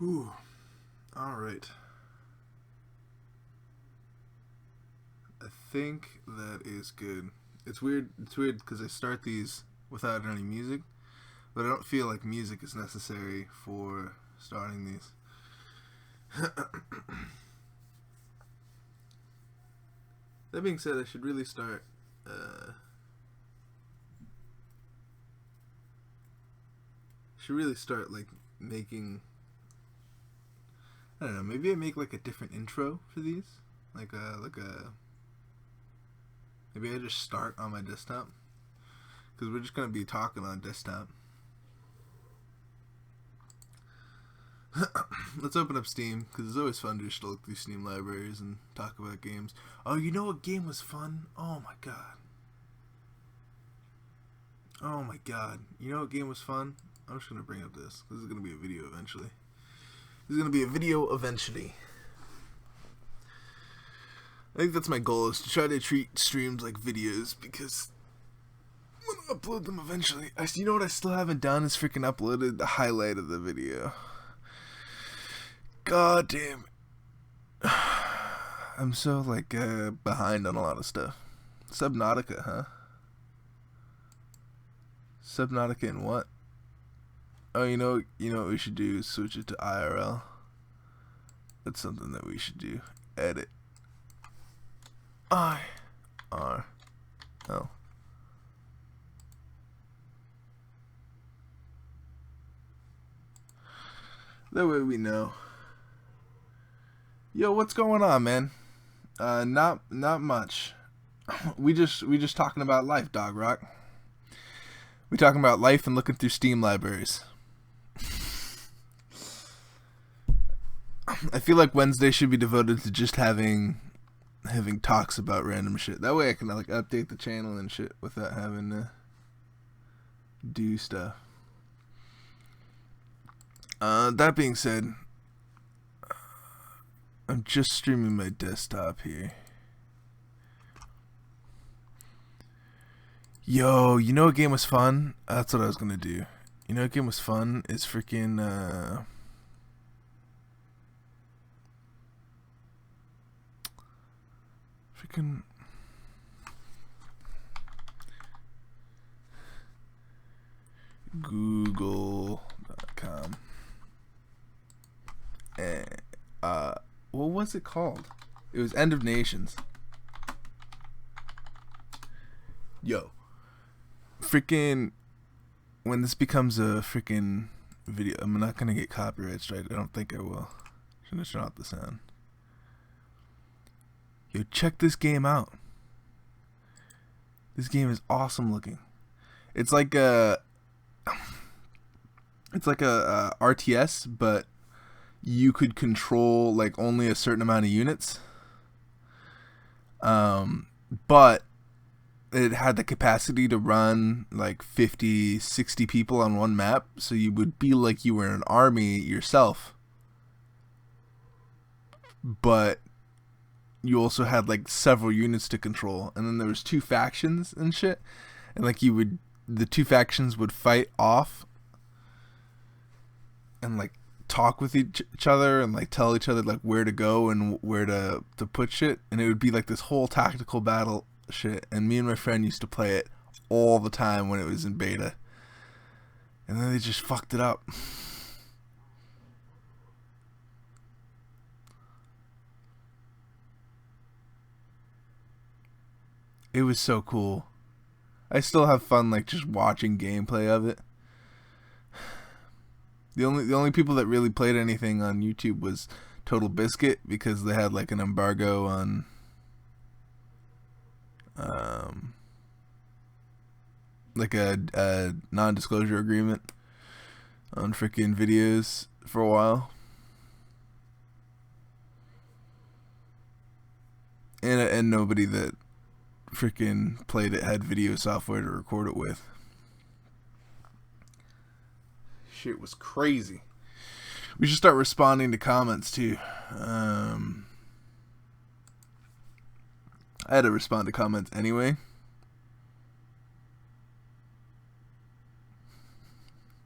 Whew. All right. I think that is good. It's weird. It's weird because I start these without any music, but I don't feel like music is necessary for starting these. That being said, I should really start. Like making. I don't know. Maybe I make like a different intro for these, like a. Maybe I just start on my desktop because we're just gonna be talking on desktop. Let's open up Steam because it's always fun to just look through Steam libraries and talk about games. Oh, you know what game was fun? Oh my god. Oh my god. You know what game was fun? I'm just gonna bring up this. This is gonna be a video eventually. I think that's my goal, is to try to treat streams like videos because I'm gonna upload them eventually. You know what I still haven't done is freaking uploaded the highlight of the video. God damn it. I'm so behind on a lot of stuff. Subnautica, huh? Subnautica and what? Oh, you know what we should do is switch it to IRL. That's something that we should do. Edit. IRL. That way we know. Yo, what's going on, man? Not much. We just talking about life, Dog Rock. We talking about life and looking through Steam libraries. I feel like Wednesday should be devoted to just having talks about random shit. That way I can update the channel and shit without having to do stuff. That being said, I'm just streaming my desktop here. Yo, you know what game was fun? That's what I was gonna do. You know what game was fun? Is freaking Google.com. What was it called? It was End of Nations. Yo, freaking, when this becomes a freaking video, I'm not gonna get copyright strike. I don't think I will. I'm gonna turn off the sound. Yo, check this game out. This game is awesome looking. It's like a RTS, but you could control like only a certain amount of units. But it had the capacity to run like 50, 60 people on one map, so you would be like you were in an army yourself. But you also had like several units to control, and then there was two factions and shit, and like the two factions would fight off and like talk with each other and like tell each other like where to go and where to put shit, and it would be like this whole tactical battle shit. And me and my friend used to play it all the time when it was in beta, and then they just fucked it up. It was so cool. I still have fun like just watching gameplay of it. The only people that really played anything on YouTube was Total Biscuit, because they had like an embargo on like a non-disclosure agreement on freaking videos for a while. And nobody that freaking played it had video software to record it with. Shit was crazy. We should start responding to comments too. I had to respond to comments anyway.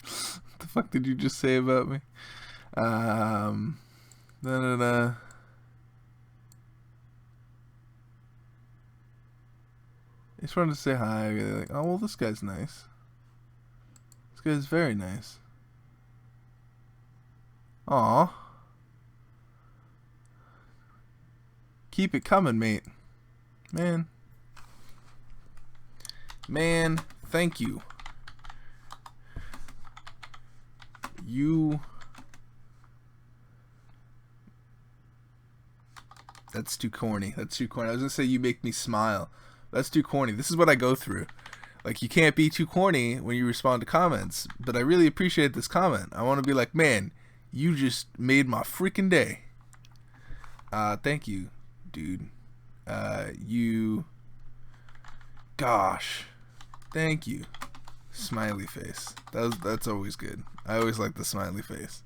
What the fuck did you just say about me? Um, da, da, da. I just wanted to say hi. Like, oh well, this guy's nice. This guy's very nice. Aw. Keep it coming, mate. Man. Man, thank you. You... That's too corny. That's too corny. I was gonna say you make me smile. That's too corny. This is what I go through. Like, you can't be too corny when you respond to comments. But I really appreciate this comment. I want to be like, man, you just made my freaking day. Thank you, dude. You... Gosh. Thank you. Smiley face. That's always good. I always like the smiley face.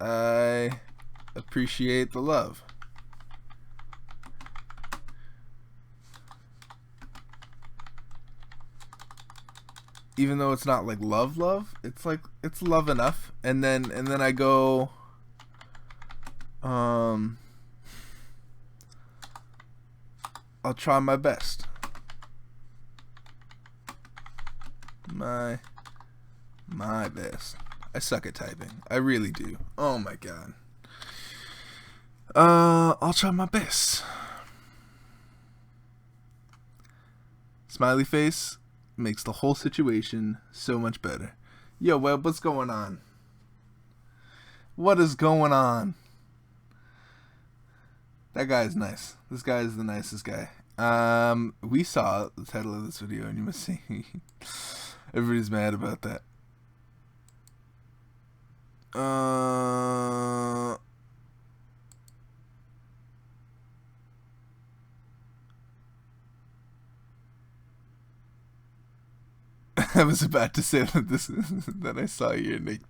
I appreciate the love. Even though it's not like love, it's like it's love enough. And then I go I'll try my best. My best. I suck at typing. I really do. Oh my god. I'll try my best. Smiley face makes the whole situation so much better. Yo, Web, what's going on? What is going on? That guy is nice. This guy is the nicest guy. We saw the title of this video, and you must see everybody's mad about that. I was about to say that that I saw your nick.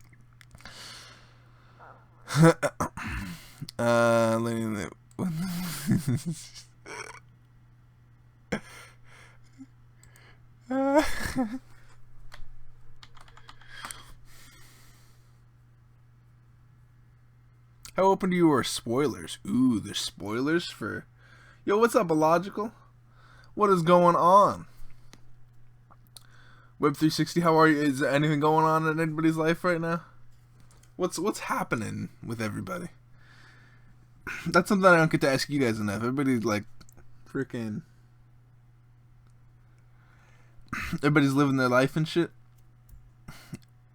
How open to you are spoilers? Ooh, there's spoilers for... Yo, what's up, Illogical? What is going on? Web360, how are you? Is there anything going on in anybody's life right now? What's happening with everybody? That's something I don't get to ask you guys enough. Everybody's like, freaking... Everybody's living their life and shit.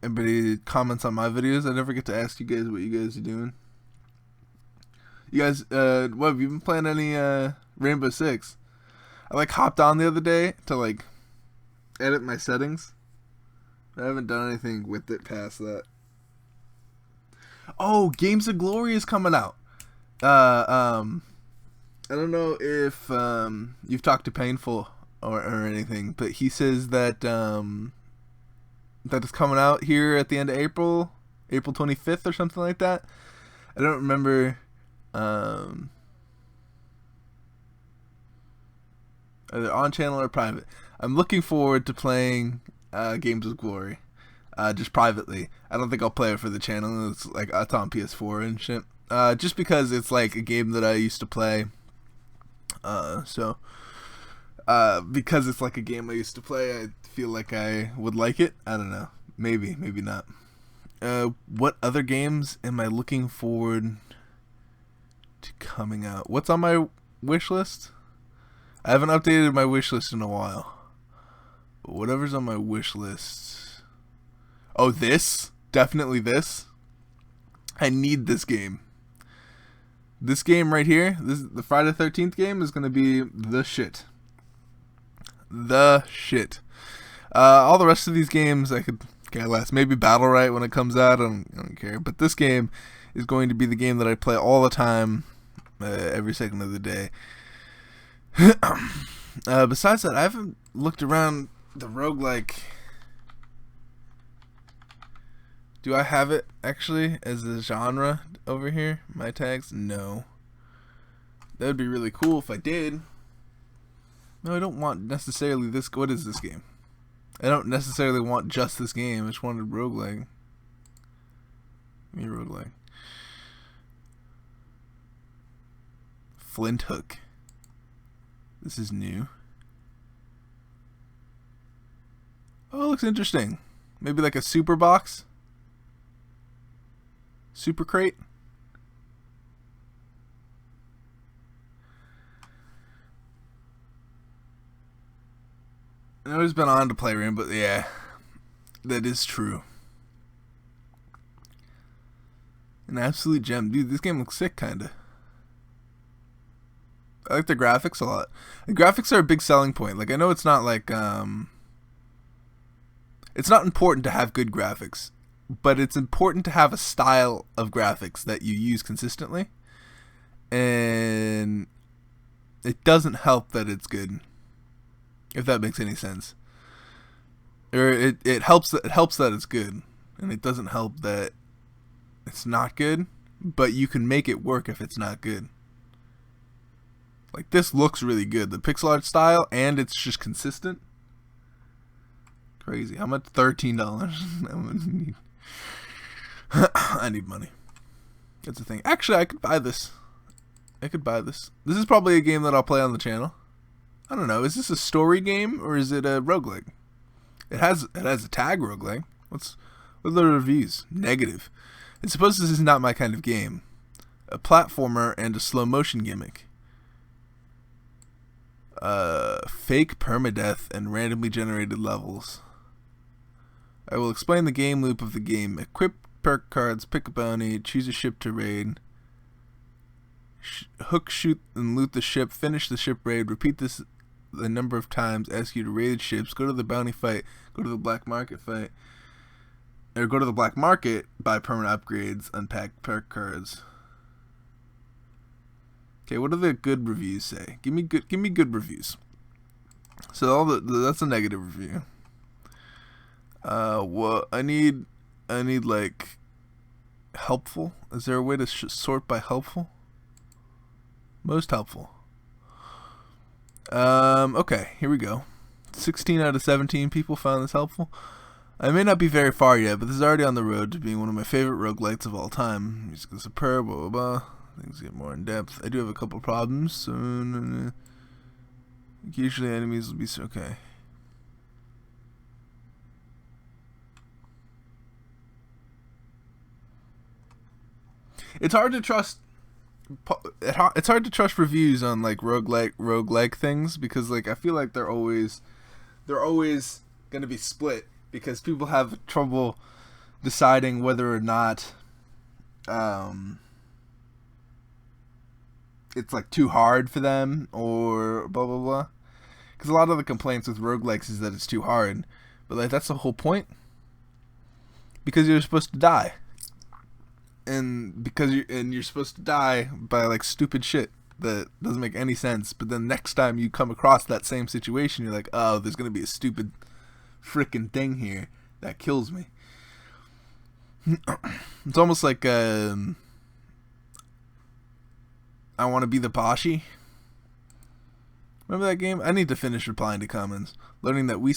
Everybody comments on my videos. I never get to ask you guys what you guys are doing. You guys, what, have you been playing any, Rainbow Six? I, like, hopped on the other day to, like, edit my settings. I haven't done anything with it past that. Oh, Games of Glory is coming out. I don't know if, you've talked to Painful or anything, but he says that, that it's coming out here at the end of April 25th or something like that. I don't remember, either on channel or private. I'm looking forward to playing Games of Glory, just privately. I don't think I'll play it for the channel. It's like it's on PS4 and shit. Just because it's like a game that I used to play. Because it's like a game I used to play, I feel like I would like it. I don't know. Maybe not. What other games am I looking forward to coming out? What's on my wish list? I haven't updated my wish list in a while. But whatever's on my wish list. Oh, this? Definitely this. I need this game. This game right here, the Friday the 13th game, is going to be the shit. The shit. All the rest of these games I could care less. Maybe Battle Right when it comes out, I don't care. But this game is going to be the game that I play all the time, every second of the day. Besides that, I haven't looked around the roguelike. Do I have it actually as a genre over here? My tags? No. That would be really cool if I did. No, I don't want necessarily this. What is this game? I don't necessarily want just this game. I just wanted roguelike. Give me roguelike. Flint Hook. This is new. Oh, it looks interesting. Maybe like a super box? Super crate? I've always been on to play Rainbow, but yeah, that is true. An absolute gem. Dude, this game looks sick, kinda. I like the graphics a lot. The graphics are a big selling point. Like, I know it's not like, it's not important to have good graphics, but it's important to have a style of graphics that you use consistently. And it doesn't help that it's good, if that makes any sense. Or it helps that it's good, and it doesn't help that it's not good, but you can make it work if it's not good. Like, this looks really good, the pixel art style, and it's just consistent. Crazy. How much? $13. I need money. That's the thing. Actually, I could buy this. This is probably a game that I'll play on the channel. I don't know. Is this a story game or is it a roguelike? It has a tag roguelike. What are the reviews? Negative. I suppose this is not my kind of game. A platformer and a slow motion gimmick. Fake permadeath and randomly generated levels. I will explain the game loop of the game. Equip perk cards, pick a bounty, choose a ship to raid. Hook, shoot, and loot the ship. Finish the ship raid. Repeat this the number of times. Ask you to raid ships. Go to the bounty fight. Go to the black market fight. Or go to the black market. Buy permanent upgrades. Unpack perk cards. Okay, what do the good reviews say? Give me good reviews. So that's a negative review. Well, I need like helpful. Is there a way to sort by helpful? Most helpful. Okay, here we go. 16 out of 17 people found this helpful. I may not be very far yet, but this is already on the road to being one of my favorite roguelites of all time. Music is superb, blah blah blah. Things get more in depth. I do have a couple problems, so usually enemies will be okay. It's hard to trust. It's hard to trust reviews on like roguelike things because like I feel like they're always gonna be split because people have trouble deciding whether or not it's like too hard for them or blah blah blah. Because a lot of the complaints with roguelikes is that it's too hard, but like that's the whole point. Because you're supposed to die. And because you're supposed to die by like stupid shit that doesn't make any sense, but then next time you come across that same situation, you're like, oh, there's gonna be a stupid freaking thing here that kills me. It's almost like I Want to Be the Boshi. Remember that game? I need to finish replying to comments, learning that we.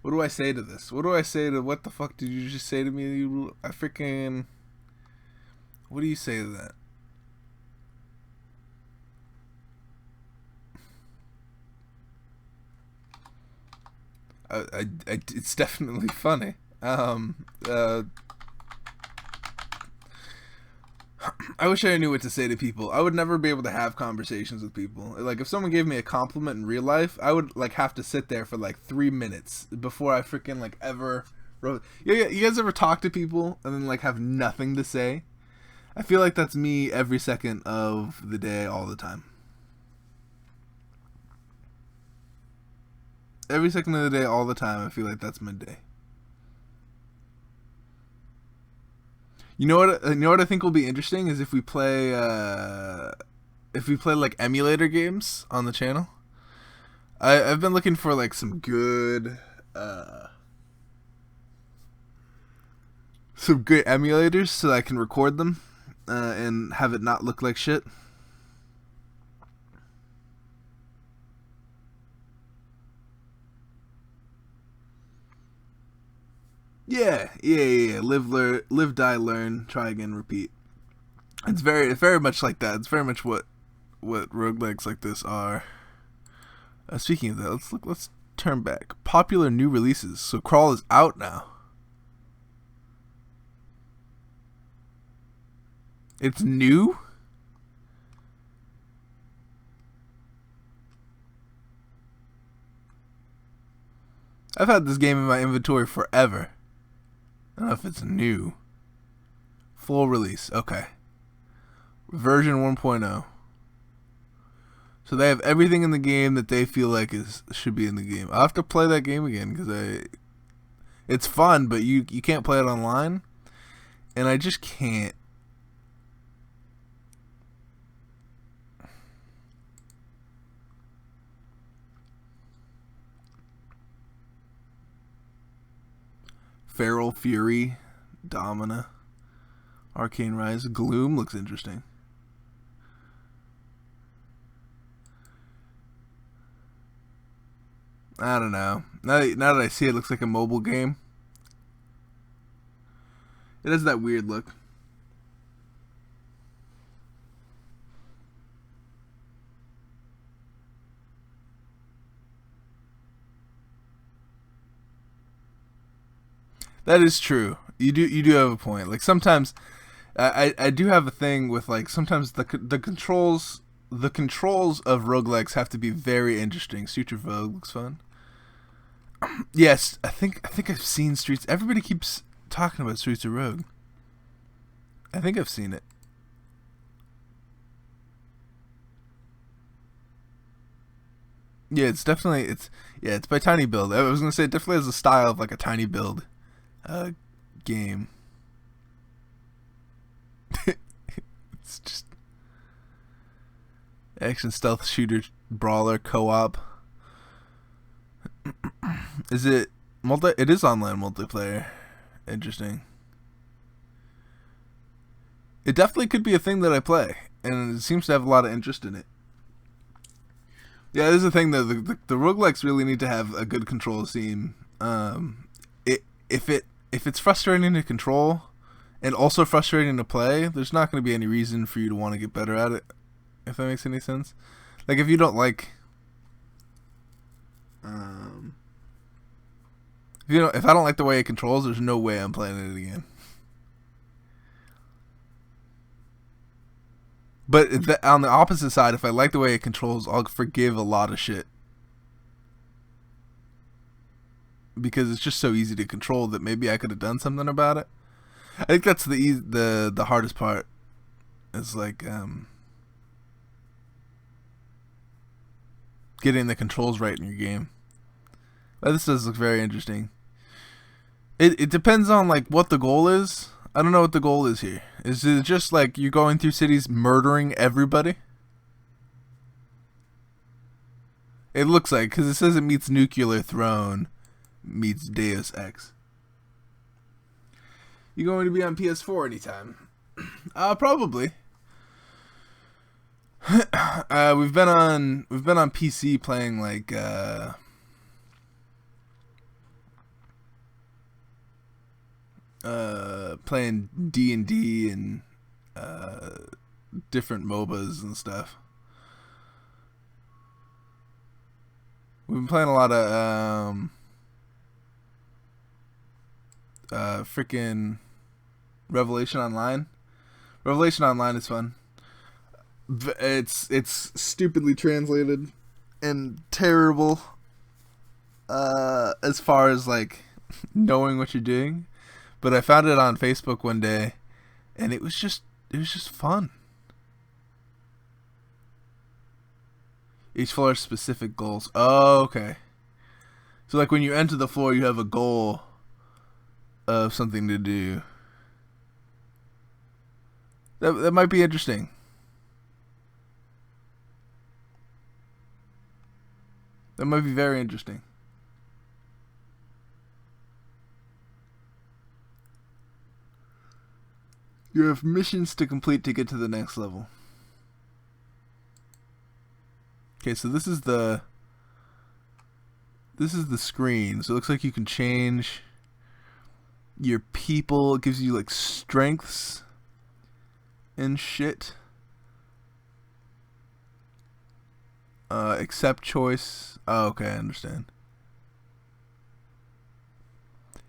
What do I say to this? What do I say to what the fuck did you just say to me? I freaking. What do you say to that? It's definitely funny. I wish I knew what to say to people. I would never be able to have conversations with people. Like, if someone gave me a compliment in real life, I would, like, have to sit there for, like, 3 minutes before I freaking, like, ever wrote. Yeah, you guys ever talk to people and then, like, have nothing to say? I feel like that's me every second of the day, all the time. Every second of the day, all the time, I feel like that's my day. You know what I think will be interesting is if we play like emulator games on the channel. I've been looking for like some good some great emulators so I can record them and have it not look like shit. Yeah. Live, die, learn, try again, repeat. It's very much like that. It's very much what roguelikes like this are. Speaking of that, let's turn back. Popular new releases. So Crawl is out now. It's new? I've had this game in my inventory forever. I don't know if it's new. Full release. Okay. Version 1.0. So they have everything in the game that they feel like should be in the game. I'll have to play that game again because it's fun, but you can't play it online, and I just can't. Feral Fury, Domina, Arcane Rise, Gloom looks interesting. I don't know. Now that I see it, looks like a mobile game. It has that weird look. That is true. You do have a point. Like sometimes, I do have a thing with like sometimes the controls of roguelikes have to be very interesting. Suture Vogue looks fun. Yes, I think I've seen Streets. Everybody keeps talking about Streets of Rogue. I think I've seen it. Yeah, it's by Tiny Build. I was gonna say it definitely has a style of like a Tiny Build game. It's just action stealth shooter brawler co-op. Is it It is online multiplayer. Interesting. It definitely could be a thing that I play, and it seems to have a lot of interest in it. Yeah, this is the thing though. The roguelikes really need to have a good control scheme. If it's frustrating to control and also frustrating to play, there's not going to be any reason for you to want to get better at it. If that makes any sense. Like if you don't like, if I don't like the way it controls, there's no way I'm playing it again. But on the opposite side, if I like the way it controls, I'll forgive a lot of shit. Because it's just so easy to control that maybe I could have done something about it. I think that's the hardest part. Is like getting the controls right in your game. But this does look very interesting. It depends on like what the goal is. I don't know what the goal is here. Is it just like you're going through cities murdering everybody? It looks like, because it says it meets Nuclear Throne meets Deus Ex. You going to be on PS4 anytime? Probably. We've been on PC playing like playing D&D and different MOBAs and stuff. We've been playing a lot of freaking Revelation Online. Revelation Online is fun. It's stupidly translated and terrible as far as like knowing what you're doing. But I found it on Facebook one day, and it was just fun. Each floor has specific goals. Oh, okay. So like when you enter the floor, you have a goal of something to do. That might be interesting. That might be very interesting. You have missions to complete to get to the next level. Okay, so this is the screen. So it looks like you can change your people. It gives you like strengths and shit. Accept choice. Oh, okay, I understand.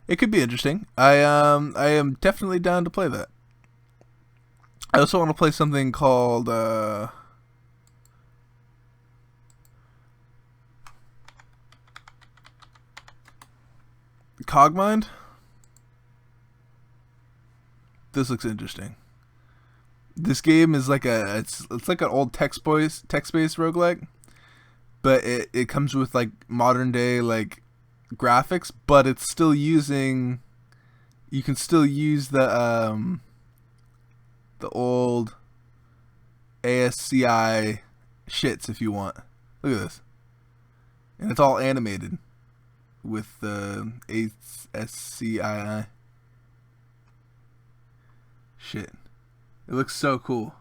It could be interesting. I am definitely down to play that. I also want to play something called Cogmind. This looks interesting. This game is like it's like an old text-based roguelike, but it comes with like modern day like graphics, but it's still using, you can still use the old ASCII shits if you want. Look at this. And it's all animated with the ASCII shit. It looks so cool.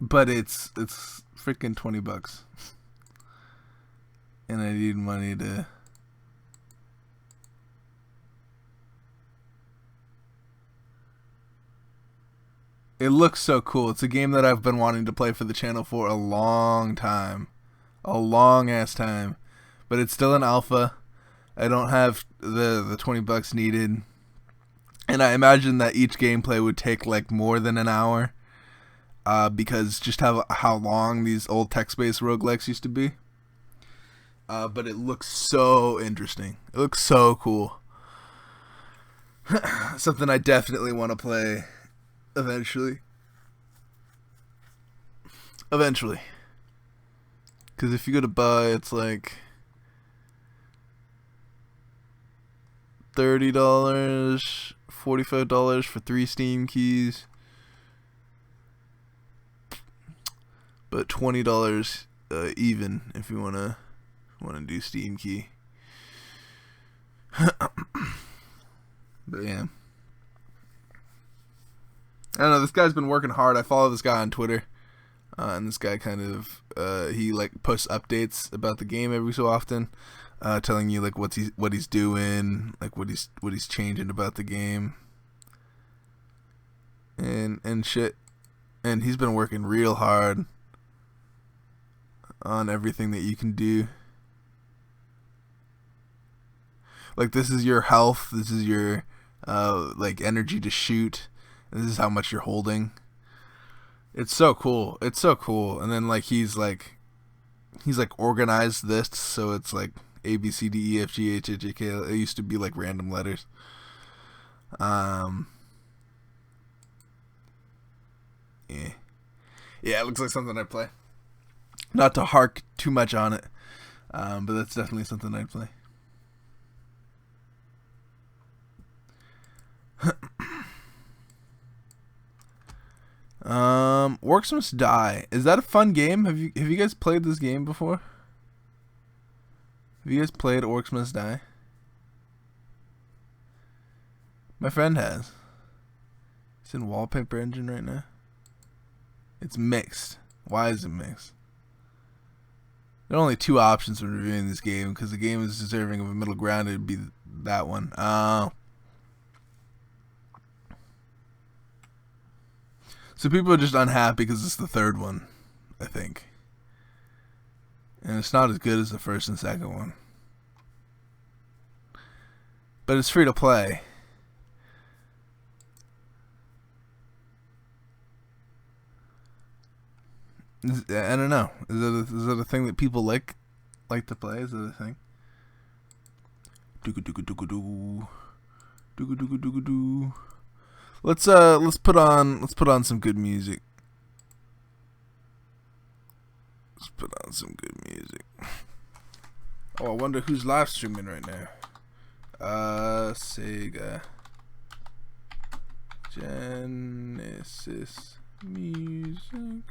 But it's freaking $20. And I need money to It looks so cool. It's a game that I've been wanting to play for the channel for a long time. A long ass time. But it's still in alpha. I don't have the $20 needed. And I imagine that each gameplay would take like more than an hour. Because just how long these old text-based roguelikes used to be. But it looks so interesting. It looks so cool. Something I definitely want to play eventually. Because if you go to buy, it's like $30, $45 for 3 Steam keys. But $20 even if you wanna do Steam key. But yeah, I don't know. This guy's been working hard. I follow this guy on Twitter, and this guy kind of he like posts updates about the game every so often, telling you like what he's doing, like what he's changing about the game, and shit. And he's been working real hard on everything that you can do. Like this is your health, this is your like energy to shoot, this is how much you're holding. It's so cool. It's so cool. And then like he's like organized this so it's like A B C D E F G H I J K L. It used to be like random letters. Yeah, it looks like something I'd play. Not to hark too much on it, but that's definitely something I'd play. Orcs Must Die. Is that a fun game? Have you guys played this game before? Have you guys played Orcs Must Die? My friend has. It's in Wallpaper Engine right now. It's mixed. Why is it mixed? There are only 2 options when reviewing this game because the game is deserving of a middle ground. It'd be that one. So people are just unhappy because it's the 3rd one, I think. And it's not as good as the 1st and 2nd one. But it's free to play. I don't know. Is it a thing that people like to play? Is it a thing? Let's put on some good music. Let's put on some good music. Oh, I wonder who's live streaming right now. Sega Genesis music.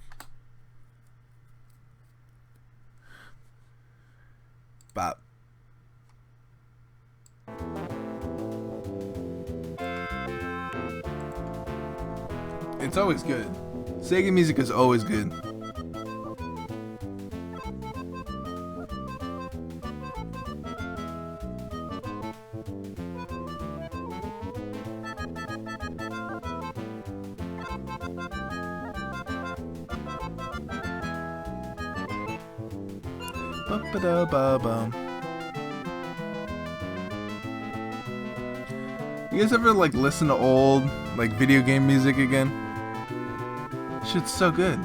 bop. It's always good. Sega music is always good. Ba-ba-da-ba-bum. You guys ever like listen to old like video game music again? Shit's so good.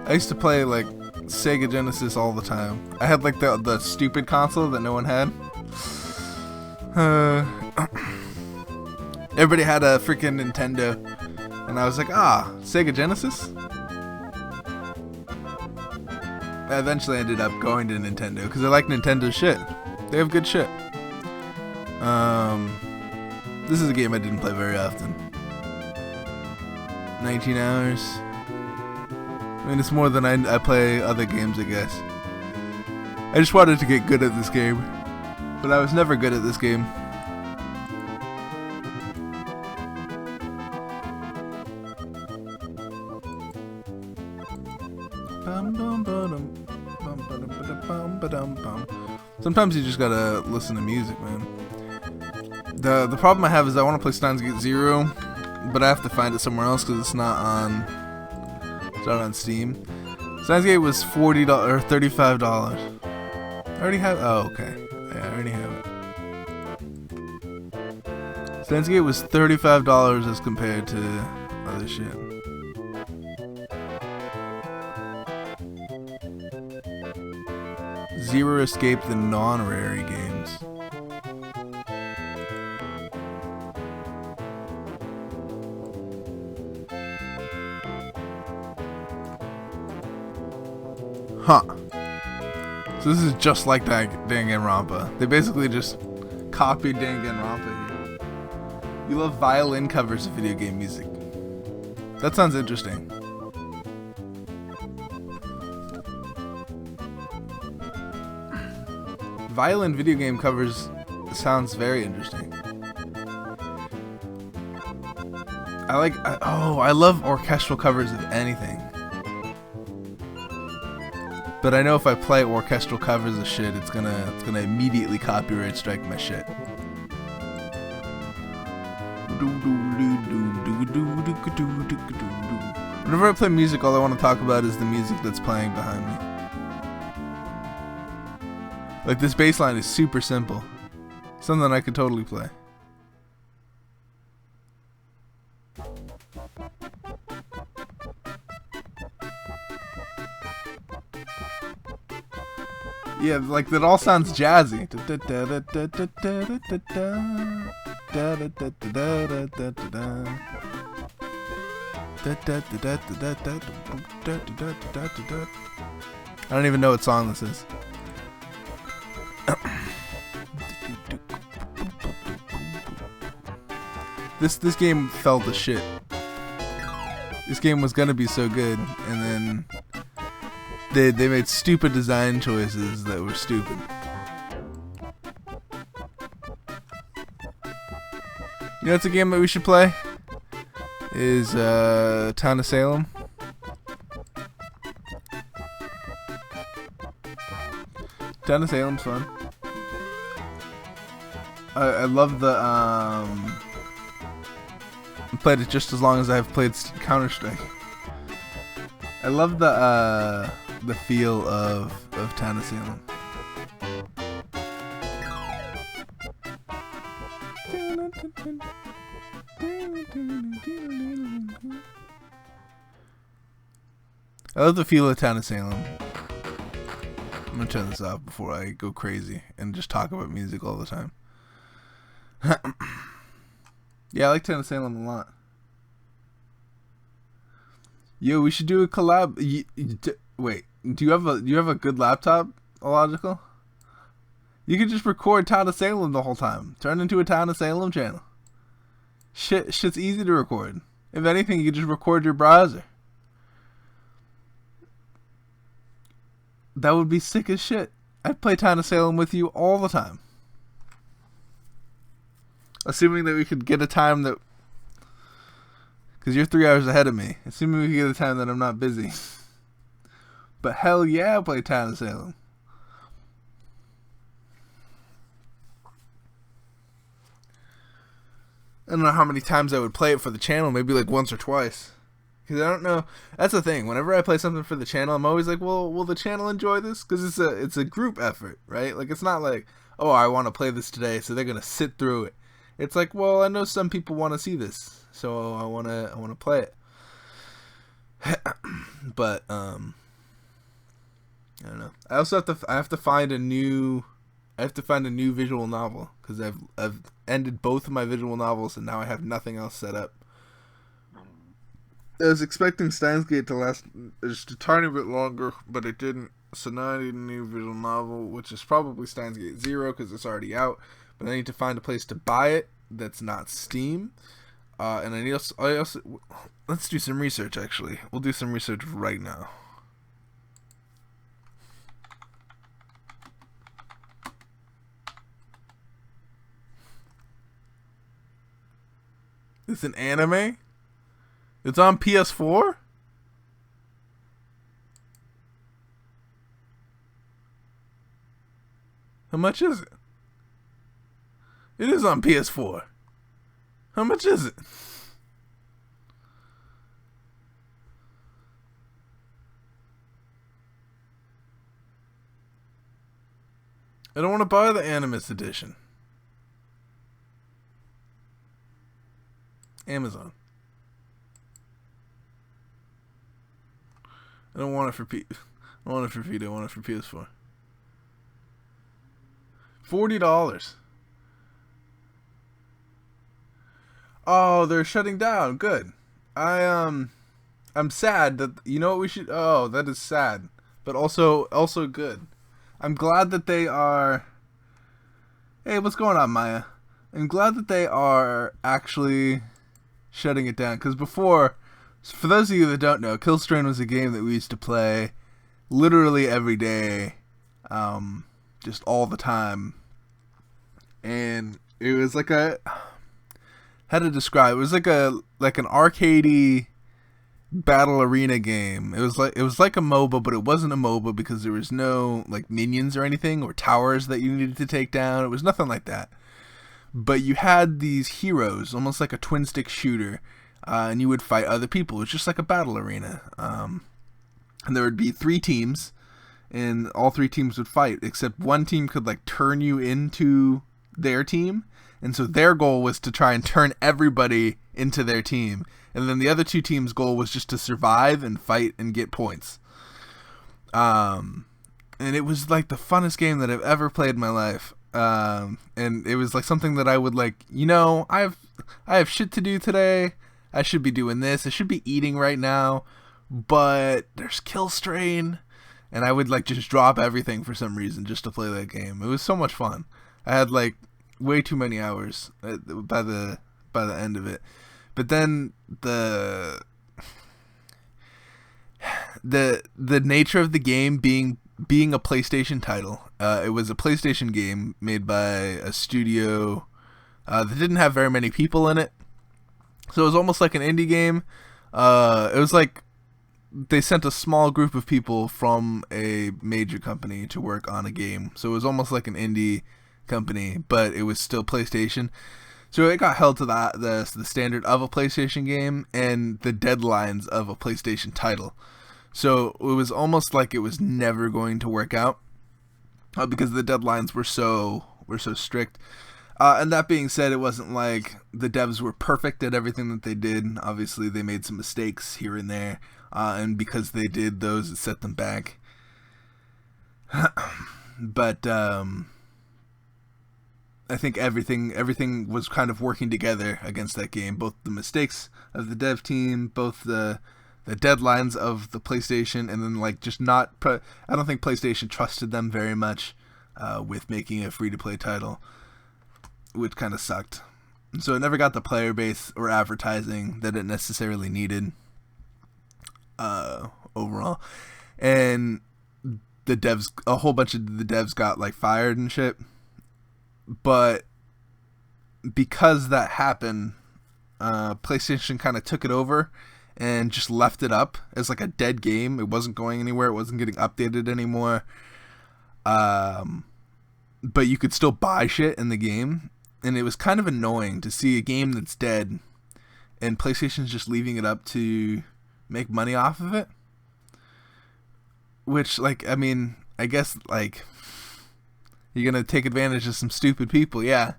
I used to play like Sega Genesis all the time. I had like the stupid console that no one had. Everybody had a freaking Nintendo, and I was like, Sega Genesis? I eventually ended up going to Nintendo because I like Nintendo shit. They have good shit. This is a game I didn't play very often. 19 hours. I mean, it's more than I play other games, I guess. I just wanted to get good at this game, but I was never good at this game. Sometimes you just gotta listen to music, man. The problem I have is I want to play Steins Gate Zero, but I have to find it somewhere else because it's not on Steam. Steins Gate was $40 or $35. I already have. Oh, okay. Yeah, I already have it. Steins Gate was $35 as compared to other shit. Zero Escape the non-rare games. Huh. So this is just like that Danganronpa. They basically just copied Danganronpa here. You love violin covers of video game music. That sounds interesting. Violin video game covers sounds very interesting. I love orchestral covers of anything. But I know if I play orchestral covers of shit, it's gonna immediately copyright strike my shit. Whenever I play music, all I want to talk about is the music that's playing behind me. Like, this bass line is super simple. Something I could totally play. Yeah, like, that all sounds jazzy. I don't even know what song this is. This game fell to shit. This game was gonna be so good, and then they made stupid design choices that were stupid. You know what's a game that we should play? Is Town of Salem. Town of Salem's fun. I love the I played it just as long as I've played Counter-Strike. I love the feel of Town of Salem. I love the feel of Town of Salem. I'm gonna turn this off before I go crazy and just talk about music all the time. Yeah, I like Town of Salem a lot. Yo, we should do a collab. Wait, do you have a good laptop, Illogical? You could just record Town of Salem the whole time. Turn into a Town of Salem channel. Shit's easy to record. If anything, you can just record your browser. That would be sick as shit. I'd play Town of Salem with you all the time. Assuming that we could get a time that... Because you're 3 hours ahead of me. Assuming we could get a time that I'm not busy. But hell yeah, I'll play Town of Salem. I don't know how many times I would play it for the channel. Maybe like once or twice. Because I don't know. That's the thing. Whenever I play something for the channel, I'm always like, well, will the channel enjoy this? Because it's a group effort, right? Like, it's not like, oh, I want to play this today, so they're going to sit through it. It's like, well, I know some people want to see this, so I want to play it. But I don't know. I also have to find a new visual novel, because I've ended both of my visual novels and now I have nothing else set up. I was expecting Steins Gate to last just a tiny bit longer, but it didn't. So now I need a new visual novel, which is probably Steins Gate 0 because it's already out. But I need to find a place to buy it that's not Steam. And I also let's do some research. Actually, we'll do some research right now. It's an anime? It's on PS4? How much is it? It is on PS4. How much is it? I don't want to buy the Animus edition. Amazon. I don't want it for I don't want it for Vita. I want it for PS4. $40. Oh, they're shutting down. Good. I'm sad that, you know what we should. Oh, that is sad, but also good. I'm glad that they are. Hey, what's going on, Maya? I'm glad that they are actually shutting it down, because before, for those of you that don't know, Killstrain was a game that we used to play literally every day, just all the time, and it was like how to describe it? It was like an arcadey battle arena game. It was like a MOBA, but it wasn't a MOBA because there was no like minions or anything or towers that you needed to take down. It was nothing like that. But you had these heroes, almost like a twin stick shooter, and you would fight other people. It was just like a battle arena. And there would be 3 teams, and all 3 teams would fight, except one team could like turn you into their team. And so their goal was to try and turn everybody into their team. And then the other 2 teams' goal was just to survive and fight and get points. And it was like the funnest game that I've ever played in my life. And it was like something that I would like, I have shit to do today. I should be doing this. I should be eating right now. But there's Killstrain. And I would like just drop everything for some reason just to play that game. It was so much fun. I had like way too many hours by the end of it. But then the nature of the game being a PlayStation title, it was a PlayStation game made by a studio that didn't have very many people in it. So it was almost like an indie game. It was like they sent a small group of people from a major company to work on a game. So it was almost like an indie company, but it was still PlayStation. So it got held to the standard of a PlayStation game and the deadlines of a PlayStation title. So it was almost like it was never going to work out because the deadlines were so strict. And that being said, it wasn't like the devs were perfect at everything that they did. Obviously, they made some mistakes here and there, and because they did those, it set them back. But I think everything was kind of working together against that game. Both the mistakes of the dev team, both the deadlines of the PlayStation, and then like just not. I don't think PlayStation trusted them very much with making a free-to-play title, which kind of sucked. So it never got the player base or advertising that it necessarily needed overall. And a whole bunch of the devs got like fired and shit. But because that happened, PlayStation kind of took it over and just left it up as like a dead game. It wasn't going anywhere. It wasn't getting updated anymore. But you could still buy shit in the game. And it was kind of annoying to see a game that's dead and PlayStation's just leaving it up to make money off of it. Which, like, I mean, I guess, like, you're going to take advantage of some stupid people, yeah.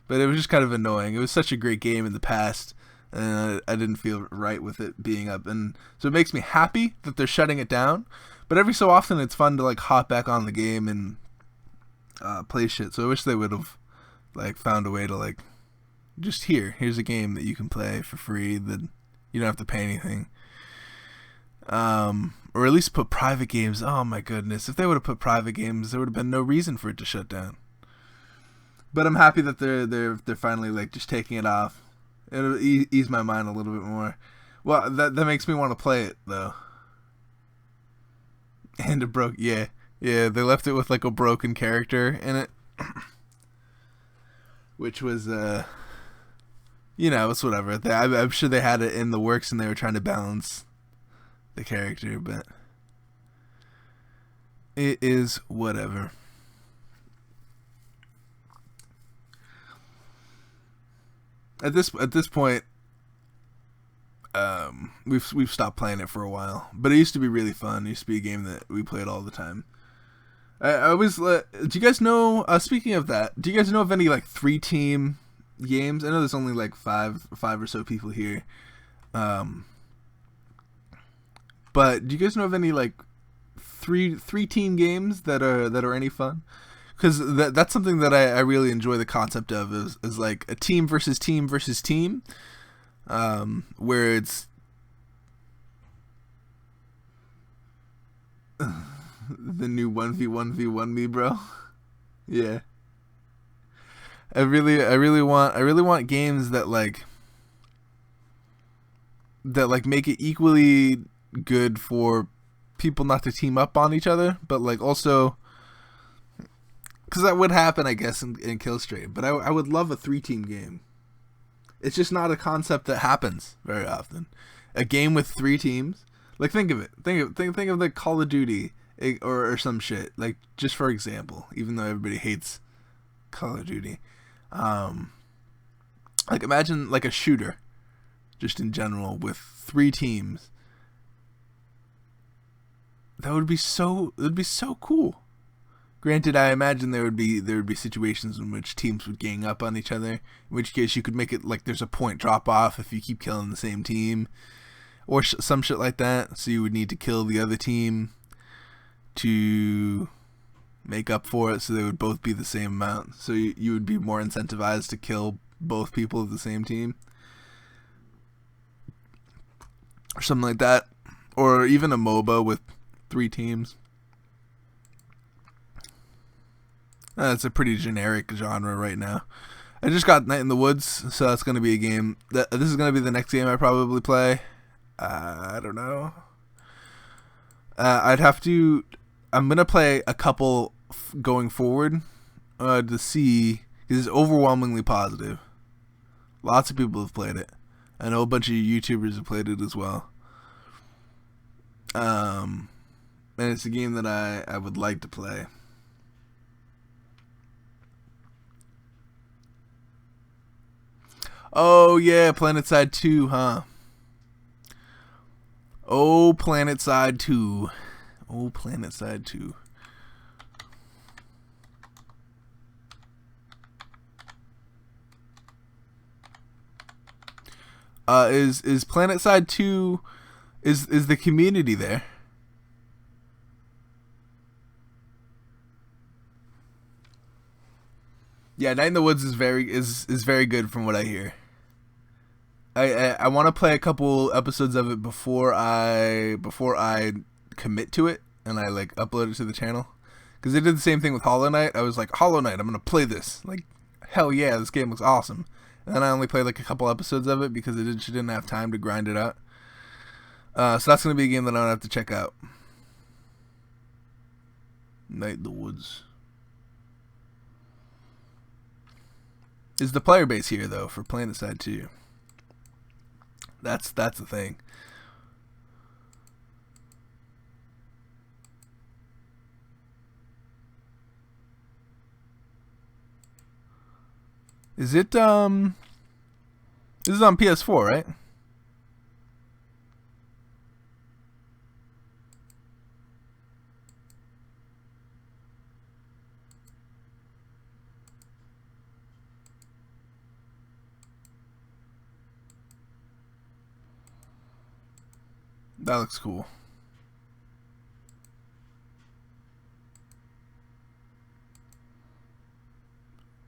But it was just kind of annoying. It was such a great game in the past, and I didn't feel right with it being up. And so it makes me happy that they're shutting it down. But every so often, it's fun to, like, hop back on the game and play shit. So I wish they would have, like, found a way to, like, just here's a game that you can play for free that you don't have to pay anything. Or at least put private games. Oh my goodness, if they would have put private games, there would have been no reason for it to shut down. But I'm happy that they're finally like just taking it off. It'll ease my mind a little bit more. Well, that makes me want to play it though. And it broke. Yeah, they left it with like a broken character in it, which was it's whatever. I'm sure they had it in the works and they were trying to balance the character, but it is whatever. At this point, we've stopped playing it for a while, but it used to be really fun. It used to be a game that we played all the time. I always do you guys know? Speaking of that, do you guys know of any like 3-team games? I know there's only like five or so people here. But do you guys know of any like three team games that are any fun? Because that's something that I really enjoy the concept of is like a team versus team versus team, where it's the new 1v1v1 me, bro. Yeah, I really want games that make it equally good for people not to team up on each other, but like also because that would happen, I guess, in Killstream. But I would love a 3-team game. It's just not a concept that happens very often. A game with 3 teams, like think of it. Think of the Call of Duty or some shit. Like just for example, even though everybody hates Call of Duty, like imagine like a shooter, just in general with 3 teams. That would be so. It would be so cool. Granted, I imagine there would be situations in which teams would gang up on each other. In which case, you could make it like there's a point drop off if you keep killing the same team, or some shit like that. So you would need to kill the other team to make up for it. So they would both be the same amount. So you would be more incentivized to kill both people of the same team, or something like that. Or even a MOBA with 3 teams. That's a pretty generic genre right now. I just got Night in the Woods, so that's going to be a game. This is going to be the next game I probably play. I don't know. I'm going to play a couple going forward to see, because it's overwhelmingly positive. Lots of people have played it. I know a bunch of YouTubers have played it as well. And it's a game that I would like to play. Oh yeah, PlanetSide 2, huh? Oh, PlanetSide 2. Oh, PlanetSide 2. Is PlanetSide 2, is the community there? Yeah, Night in the Woods is very good from what I hear. I want to play a couple episodes of it before I commit to it and I like upload it to the channel, because they did the same thing with Hollow Knight. I was like, Hollow Knight, I'm gonna play this. Like, hell yeah, this game looks awesome. And then I only played like a couple episodes of it because she didn't have time to grind it out. So that's going to be a game that I'm going to have to check out. Night in the Woods. Is the player base here, though, for PlanetSide 2? That's the thing. Is it, this is on PS4, right? That looks cool.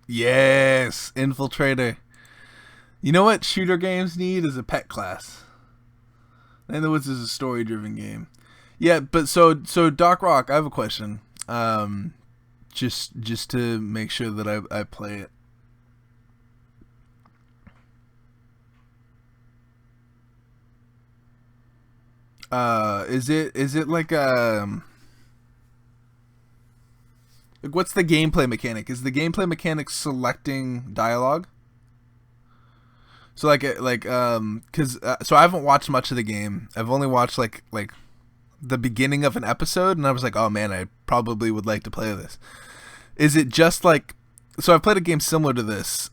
Yes, Infiltrator. You know what shooter games need is a pet class. Night in the Woods is a story-driven game. Yeah, but so Doc Rock, I have a question. Just to make sure that I play it. Is it like what's the gameplay mechanic? Is the gameplay mechanic selecting dialogue? So so I haven't watched much of the game. I've only watched like the beginning of an episode, and I was like, oh man, I probably would like to play this. Is it just like, so I've played a game similar to this.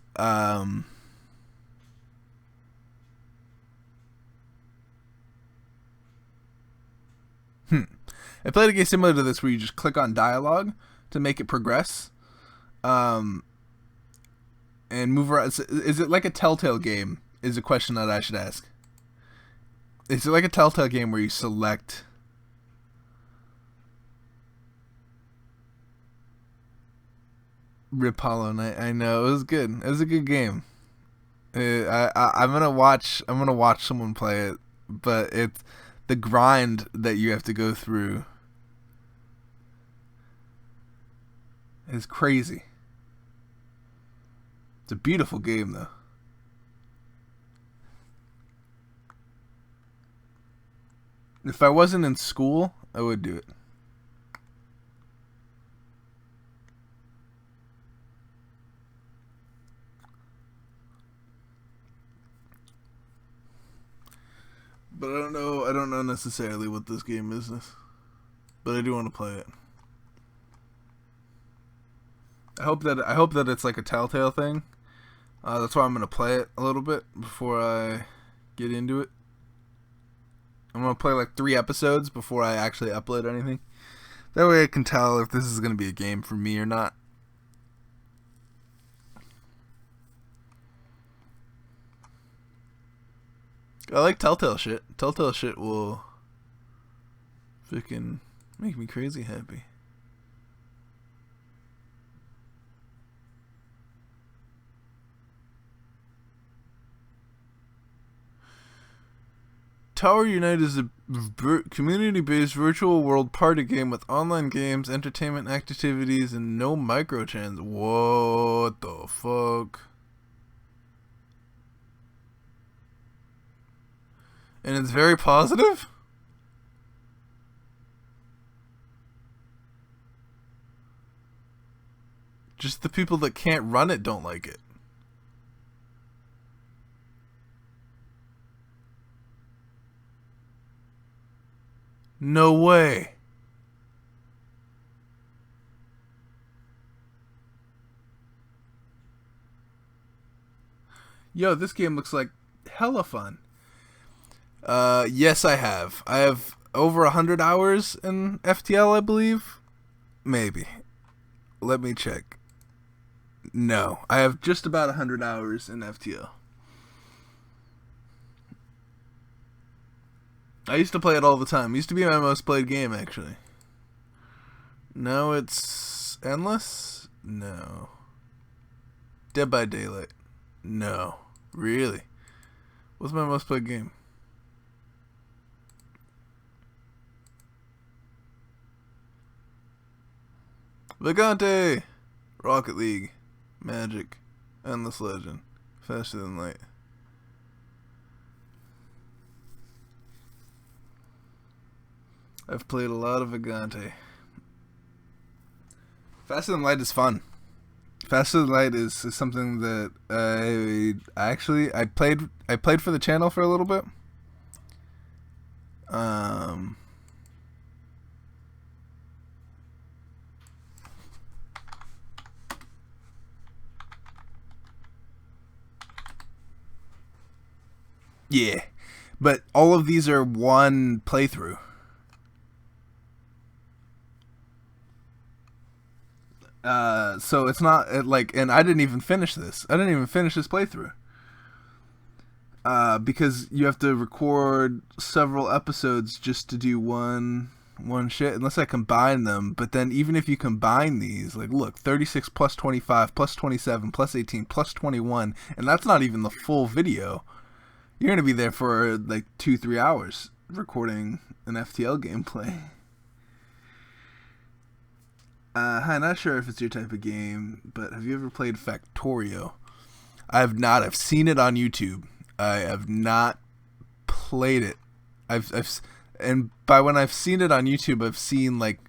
I played a game similar to this where you just click on dialogue to make it progress, and move around. Is it like a Telltale game? Is a question that I should ask. Is it like a Telltale game where you select? Rip Hollow Knight. I know, it was good. It was a good game. I'm gonna watch. I'm gonna watch someone play it, but it's the grind that you have to go through is crazy. It's a beautiful game, though. If I wasn't in school, I would do it. But I don't know necessarily what this game is. But I do want to play it. I hope that it's like a Telltale thing. That's why I'm gonna play it a little bit before I get into it. I'm gonna play like 3 episodes before I actually upload anything. That way I can tell if this is gonna be a game for me or not. I like Telltale shit. Telltale shit will freaking make me crazy happy. Tower Unite is a community-based virtual world party game with online games, entertainment activities, and no microtransactions. What the fuck? And it's very positive? Just the people that can't run it don't like it. No way. Yo, this game looks like hella fun. Yes, I have. I have over 100 hours in FTL, I believe. Maybe. Let me check. No, I have just about 100 hours in FTL. I used to play it all the time. It used to be my most played game, actually. No, it's Endless? No. Dead by Daylight? No. Really? What's my most played game? Vagante! Rocket League. Magic. Endless Legend. Faster than light. I've played a lot of Agante. Faster than light is fun. Faster than light is something that I played for the channel for a little bit. Yeah, but all of these are one playthrough. So it's not like, and I didn't even finish this. I didn't even finish this playthrough. Because you have to record several episodes just to do one shit, unless I combine them. But then even if you combine these, like, look, 36 plus 25 plus 27 plus 18 plus 21, and that's not even the full video. You're going to be there for like 2-3 hours recording an FTL gameplay. Hi, not sure if it's your type of game, but have you ever played Factorio? I have not. I've seen it on YouTube. I have not played it. And by when I've seen it on YouTube, I've seen like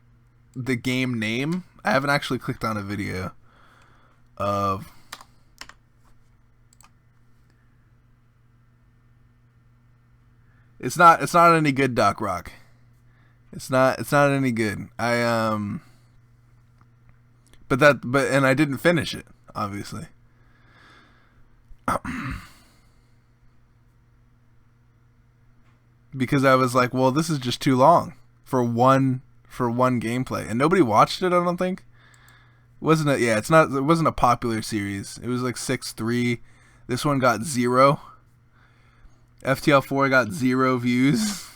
the game name. I haven't actually clicked on a video of. It's not any good, Doc Rock. It's not any good. And I didn't finish it, obviously. Because I was like, well, this is just too long for one gameplay, and nobody watched it. I don't think. It wasn't a popular series. It was like 6-3. This one got 0. FTL 4 got 0 views.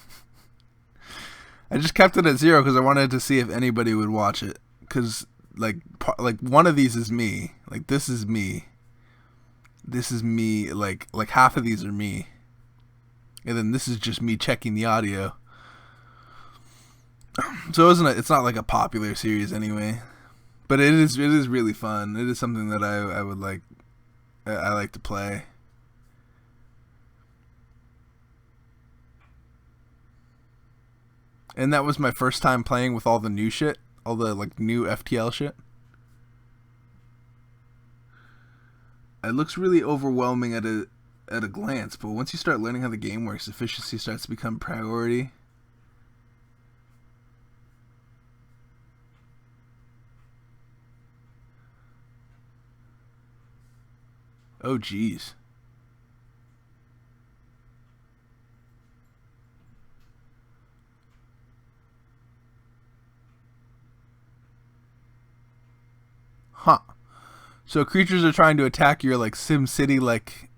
I just kept it at 0 because I wanted to see if anybody would watch it. Because like one of these is me. Like this is me. This is me. Like half of these are me. And then this is just me checking the audio. So it's not like a popular series anyway. But it is really fun. It is something that I would like. I like to play. And that was my first time playing with all the new shit, all the like new FTL shit. It looks really overwhelming at a glance, but once you start learning how the game works, efficiency starts to become priority. Oh geez. Huh. So creatures are trying to attack your like Sim City like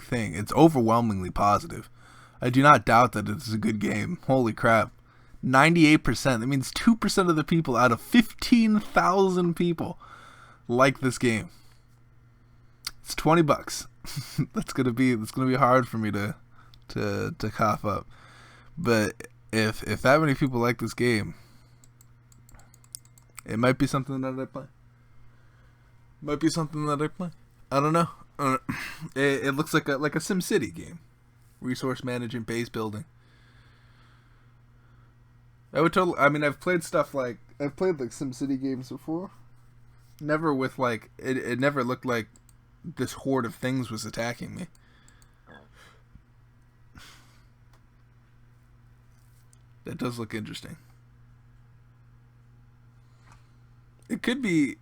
thing. It's overwhelmingly positive. I do not doubt that it's a good game. Holy crap. 98%. That means 2% of the people out of 15,000 people like this game. It's $20. That's gonna be hard for me to cough up. But if that many people like this game, it might be something that I play. I don't know. It looks like a SimCity game. Resource management, base building. I mean, I've played like SimCity games before. Never with like it never looked like this horde of things was attacking me. That does look interesting. It could be.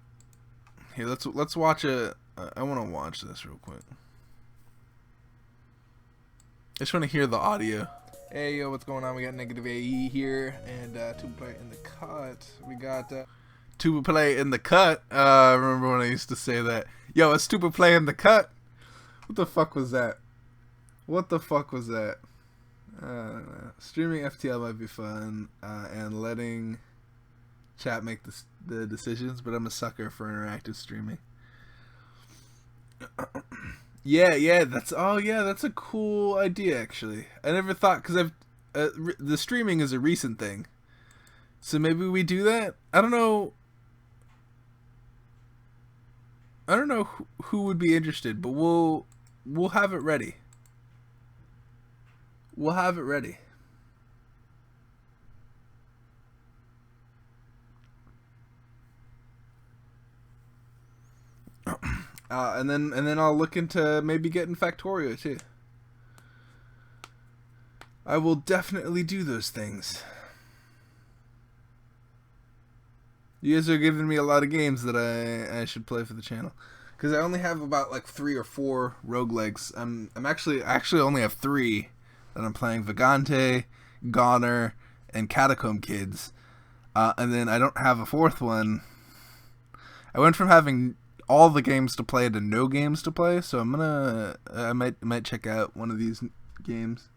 Here, let's watch a. I want to watch this real quick. I just want to hear the audio. Hey yo, what's going on? We got Negative AE here, and Tuba Play in the cut. We got Tuba Play in the cut. I remember when I used to say that. Yo, it's Tuba Play in the cut. What the fuck was that? Streaming FTL might be fun, and letting chat make the decisions, but I'm a sucker for interactive streaming. Yeah, that's a cool idea actually. I never thought, because the streaming is a recent thing, so maybe we do that. I don't know who would be interested, but We'll have it ready. We'll have it ready. And then I'll look into maybe getting Factorio too. I will definitely do those things. You guys are giving me a lot of games that I should play for the channel, because I only have about like 3 or 4 roguelikes. I'm actually only have 3 that I'm playing: Vagante, Goner, and Catacomb Kids. And then I don't have a 4th one. I went from having all the games to play to no games to play, so I might check out one of these games.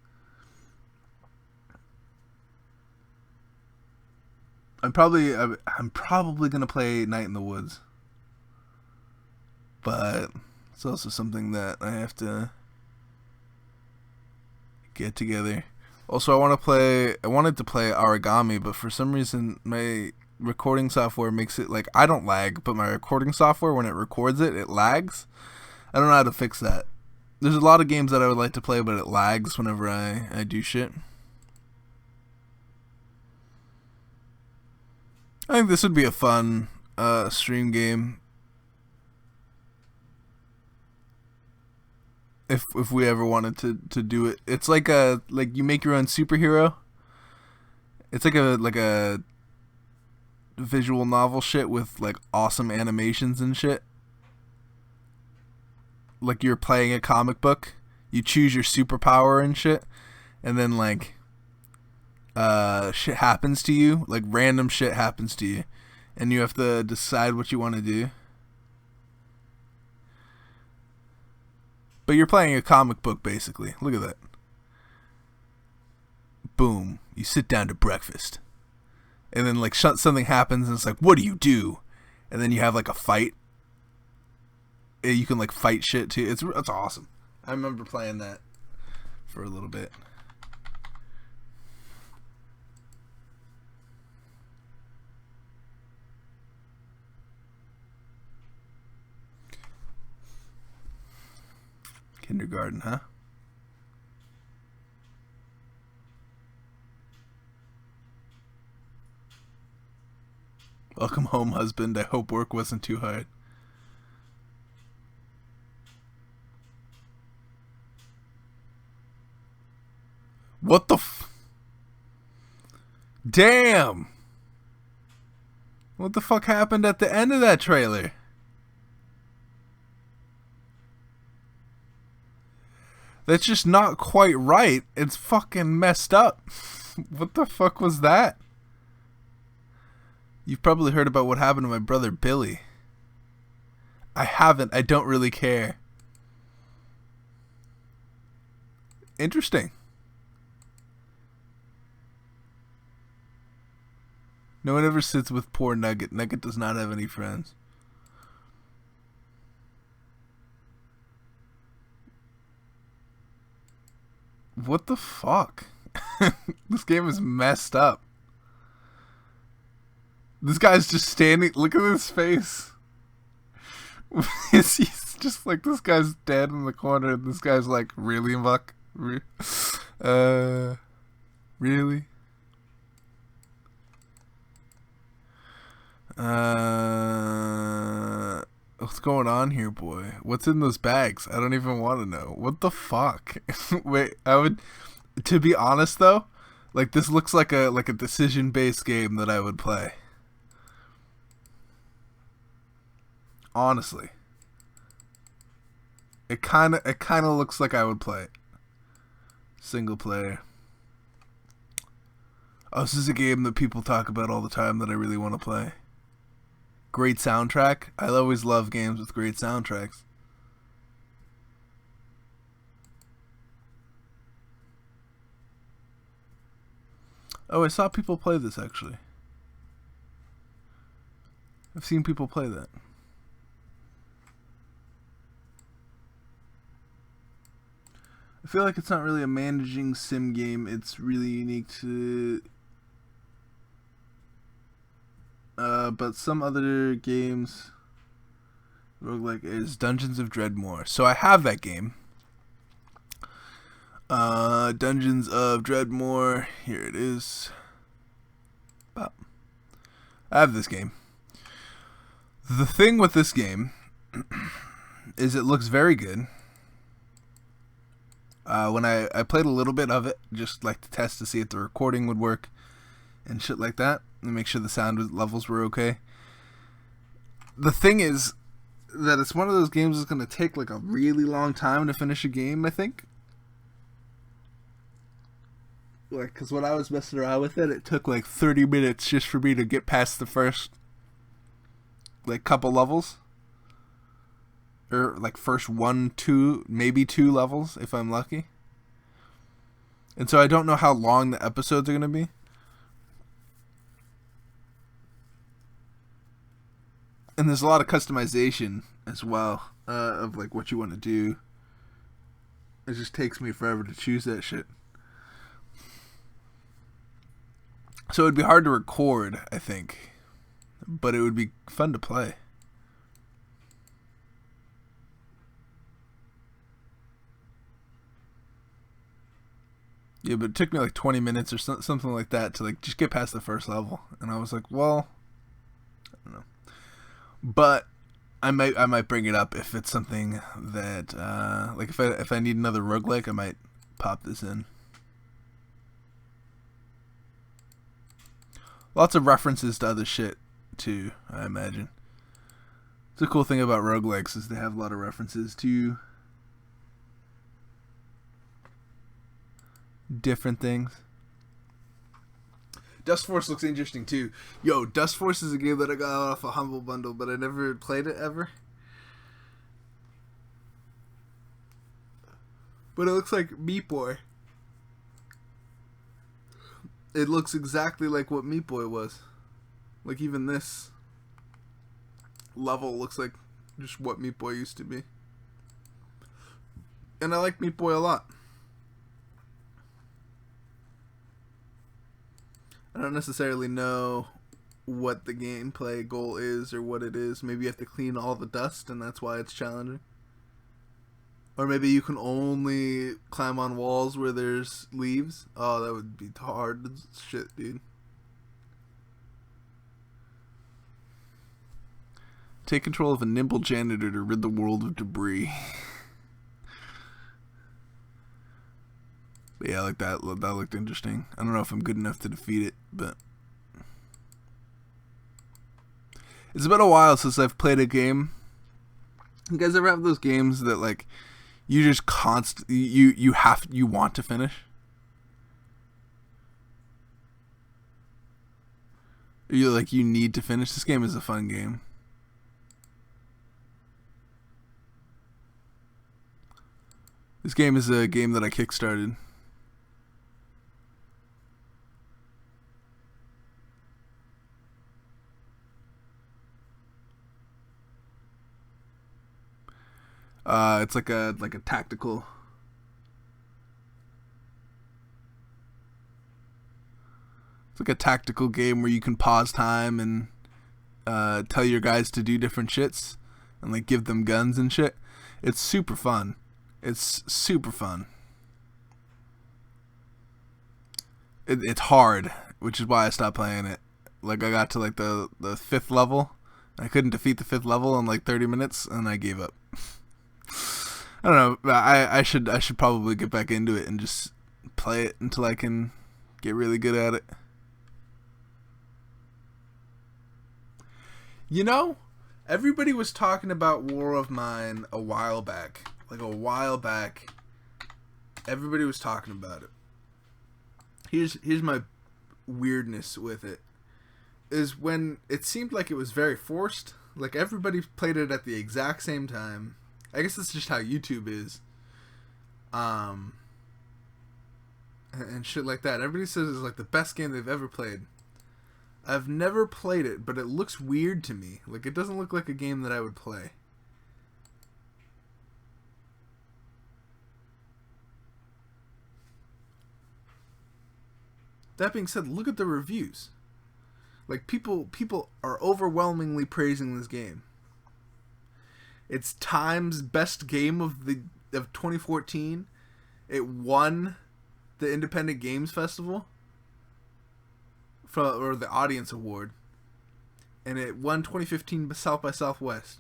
I'm probably gonna play Night in the Woods, but it's also something that I have to get together. Also, I wanted to play Origami, but for some reason my recording software makes it like I don't lag, but my recording software, when it records it, it lags. I don't know how to fix that. There's a lot of games that I would like to play, but it lags whenever I do shit. I think this would be a fun stream game if we ever wanted to do it. It's like you make your own superhero. It's like a visual novel shit with like awesome animations and shit. Like you're playing a comic book. You choose your superpower and shit, and then like shit happens to you, like random shit happens to you, and you have to decide what you want to do. But you're playing a comic book basically. Look at that. Boom. You sit down to breakfast, and then like something happens, and it's like, what do you do? And then you have like a fight. You can like fight shit too. It's awesome. I remember playing that for a little bit. Kindergarten, huh? Welcome home, husband. I hope work wasn't too hard. What the Damn! What the fuck happened at the end of that trailer? That's just not quite right. It's fucking messed up. What the fuck was that? You've probably heard about what happened to my brother Billy. I haven't. I don't really care. Interesting. No one ever sits with poor Nugget. Nugget does not have any friends. What the fuck? This game is messed up. This guy's just standing. Look at his face. He's just like, this guy's dead in the corner, and this guy's like, really, Muck? Really? What's going on here, boy? What's in those bags? I don't even want to know. What the fuck? Wait, to be honest though, like this looks like a decision-based game that I would play. Honestly. It kind of looks like I would play it. Single player. Oh, this is a game that people talk about all the time that I really want to play. Great soundtrack. I always love games with great soundtracks. Oh, I saw people play this actually. I've seen people play that. I feel like it's not really a managing sim game. It's really unique to but some other games roguelike is Dungeons of Dreadmore. So I have that game. Dungeons of Dreadmore. Here it is. I have this game. The thing with this game is it looks very good. When I played a little bit of it, just like to test to see if the recording would work and shit like that, and make sure the sound levels were okay. The thing is that it's one of those games that's going to take like a really long time to finish a game, I think. Like, because when I was messing around with it, it took like 30 minutes just for me to get past the first like couple levels. Or like first 1, 2, maybe 2 levels if I'm lucky. And so I don't know how long the episodes are going to be. And there's a lot of customization as well of like what you want to do. It just takes me forever to choose that shit. So it'd be hard to record, I think. But it would be fun to play. Yeah, but it took me like 20 minutes or something like that to like just get past the first level. And I was like, well, I don't know. But I might bring it up if it's something that like if I need another roguelike, I might pop this in. Lots of references to other shit too, I imagine. It's a cool thing about roguelikes is they have a lot of references to different things. Dust Force looks interesting too. Yo, Dust Force is a game that I got off a Humble Bundle, but I never played it ever. But it looks like Meat Boy. It looks exactly like what Meat Boy was. Like even this level looks like just what Meat Boy used to be. And I like Meat Boy a lot. I don't necessarily know what the gameplay goal is or what it is. Maybe you have to clean all the dust and that's why it's challenging. Or maybe you can only climb on walls where there's leaves. Oh, that would be hard as shit, dude. Take control of a nimble janitor to rid the world of debris. But yeah, like that looked interesting. I don't know if I'm good enough to defeat it, but it's been a while since I've played a game. You guys ever have those games that like you just you want to finish? You like you need to finish. This game is a fun game. This game is a game that I kickstarted. It's like a tactical. It's like a tactical game where you can pause time and tell your guys to do different shits and like give them guns and shit. It's super fun. It's super fun. It's hard, which is why I stopped playing it. Like I got to like the 5th level. I couldn't defeat the 5th level in like 30 minutes and I gave up. I don't know. I should probably get back into it and just play it until I can get really good at it. You know, everybody was talking about War of Mine a while back. Like a while back. Everybody was talking about it. Here's my weirdness with it. Is when it seemed like it was very forced. Like everybody played it at the exact same time. I guess that's just how YouTube is. And shit like that. Everybody says it's like the best game they've ever played. I've never played it, but it looks weird to me. Like it doesn't look like a game that I would play. That being said, look at the reviews. Like people are overwhelmingly praising this game. It's Time's best game of 2014. It won the Independent Games Festival or the Audience Award, and it won 2015 South by Southwest.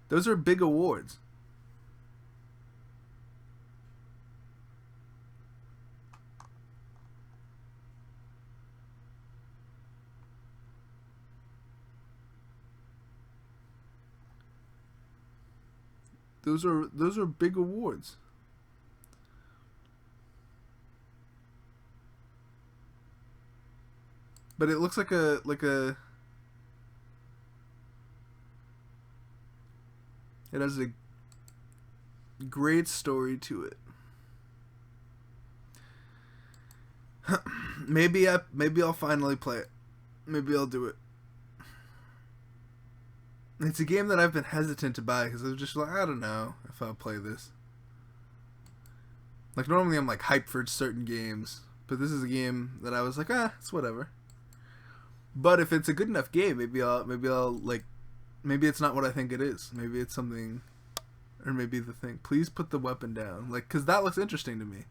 Those are big awards. Those are big awards. But it looks like a it has a great story to it. maybe I'll finally play it. Maybe I'll do it. It's a game that I've been hesitant to buy because I was just like, I don't know if I'll play this. Like, normally I'm like hyped for certain games, but this is a game that I was like, it's whatever. But if it's a good enough game, maybe I'll like, maybe it's not what I think it is. Maybe it's something, or maybe the thing. Please put the weapon down, like, because that looks interesting to me.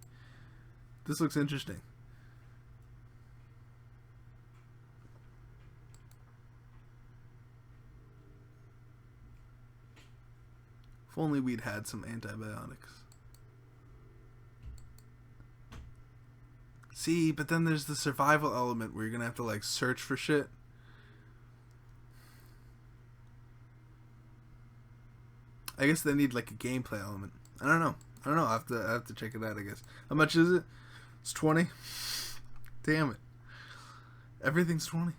This looks interesting. If only we'd had some antibiotics. See, but then there's the survival element where you're gonna have to like search for shit. I guess they need like a gameplay element. I don't know. I have to check it out, I guess. How much is it? It's 20. Damn it. Everything's 20.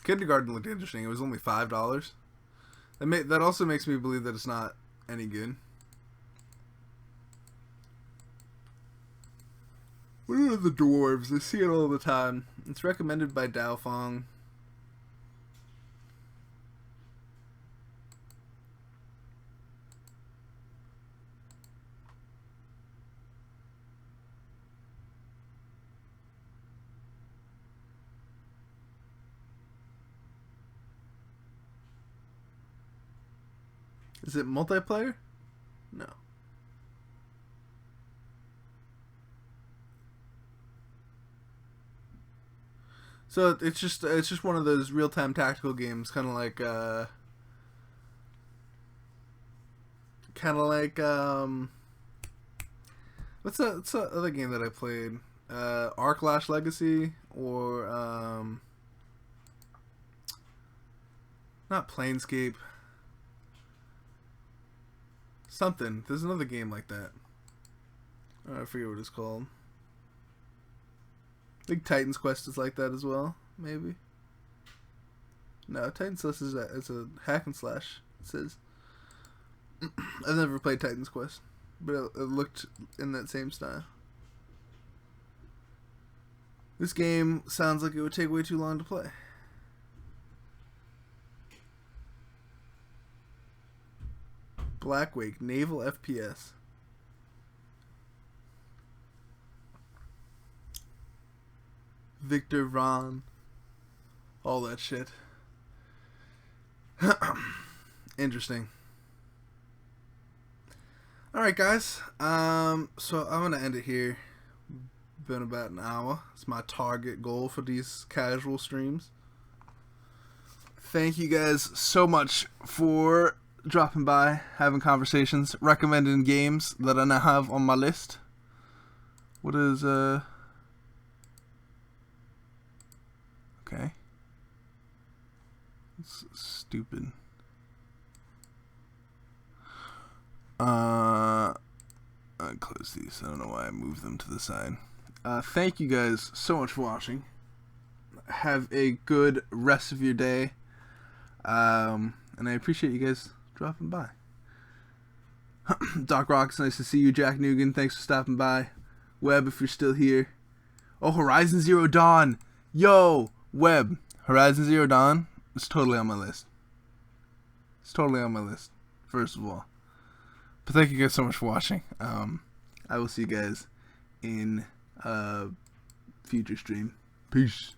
Kindergarten looked interesting. It was only $5. That also makes me believe that it's not any good. What are the dwarves? I see it all the time. It's recommended by Dao Fong. Is it multiplayer? No. So it's just one of those real-time tactical games, kind of like what's the other game that I played? Arklash Legacy, or not Planescape. Something. There's another game like that. I forget what it's called. I think Titan's Quest is like that as well. Maybe. No, Titan's Quest is a hack and slash. It says. I've never played Titan's Quest, but it looked in that same style. This game sounds like it would take way too long to play. Blackwake, Naval FPS. Victor Von. All that shit. Interesting. Alright, guys. So I'm going to end it here. Been about an hour. It's my target goal for these casual streams. Thank you guys so much for dropping by, having conversations, recommending games that I now have on my list. What is okay. It's stupid. I close these. I don't know why I moved them to the side. Thank you guys so much for watching. Have a good rest of your day. And I appreciate you guys dropping by. Doc Rock, it's nice to see you. Jack Nugent, thanks for stopping by. Webb, if you're still here. Oh, Horizon Zero Dawn. Yo, Webb. Horizon Zero Dawn. It's totally on my list. It's totally on my list, first of all. But thank you guys so much for watching. I will see you guys in a future stream. Peace.